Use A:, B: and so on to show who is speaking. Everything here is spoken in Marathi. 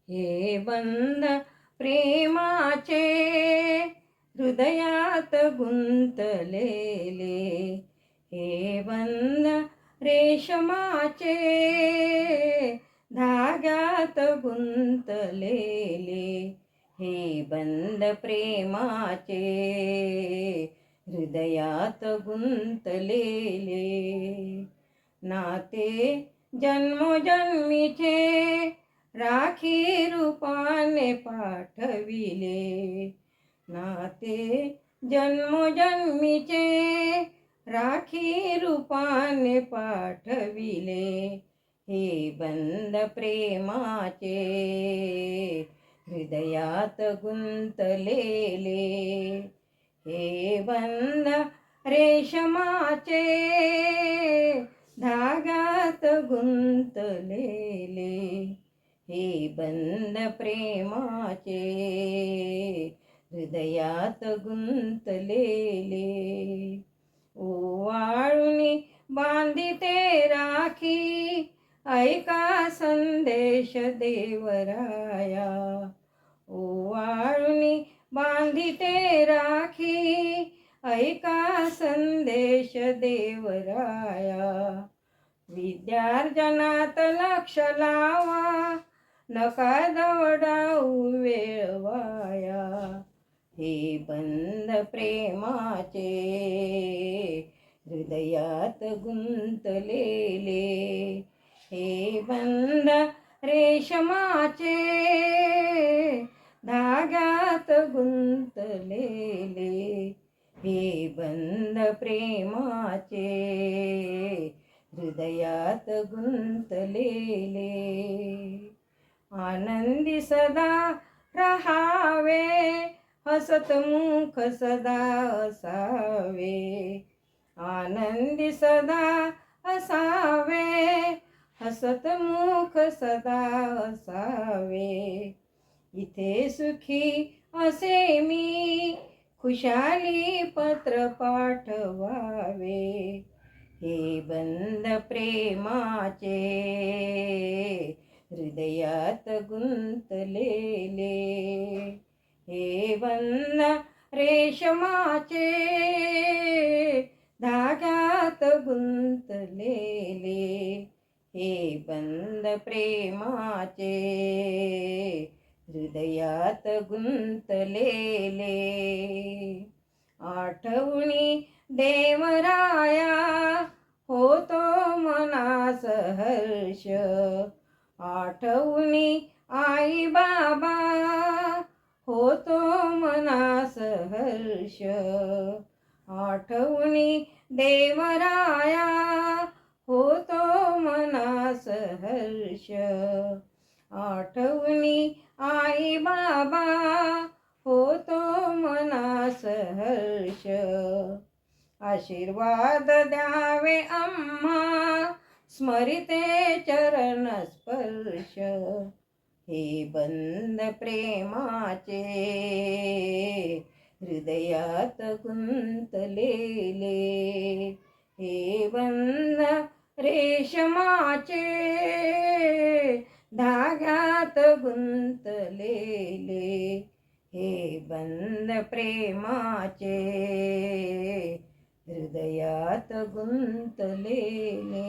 A: हे बंध प्रेमाचे हृदयात गुंतलेले, हे बंध रेशमाचे धाग्यात गुंतलेले, हे बंध प्रेमाचे हृदयात गुंतलेले. नाते जन्मोजन्मीचे राखी रूपाने पाठविले, नाते जन्मोजन्मीचे राखी रूपाने पाठविले, हे बंध प्रेमाचे हृदयात गुंतलेले, हे बंध रेशमाचे धाग्यात गुंतलेले, हे बंध प्रेमाचे हृदयात गुंतलेले. ओवाळूनी बांधिते राखी ऐका संदेश देवराया, ओवाळूनी बांधिते राखी ऐका संदेश देवराया. विद्यार्जनात लक्ष लावा नका दवडाऊ वेळ वाया, हे बंध प्रेमाचे हृदयात गुंतलेले, हे बंध रेशमाचे धाग्यात गुंतलेले, हे बंध प्रेमाचे हृदयात गुंतलेले. आनंदी सदा रहावे हसतमुख सदा असावे, आनंदी सदा असावे हसतमुख सदा असावे. इथे सुखी असे मी खुशाली पत्र पाठवावे, हे बंध प्रेमाचे हृदयात गुंतलेले, हे बंध रेशमाचे धाग्यात गुंतलेले, हे बंध प्रेमाचे हृदयात गुंतलेले. आठवणी देवराया होतो मनास हर्ष, आठवणी आई बाबा होतो मनास हर्ष, आठवणी देवराया होतो मनास हर्ष, आठवणी आई बाबा होतो मनास हर्ष. आशीर्वाद द्यावे आम्हा स्मरिते चरण स्पर्श, हे बंध प्रेमाचे हृदयात गुंतलेले, हे बंध रेशमाचे धाग्यात गुंतलेले, हे बंध प्रेमाचे हृदयात गुंतलेले.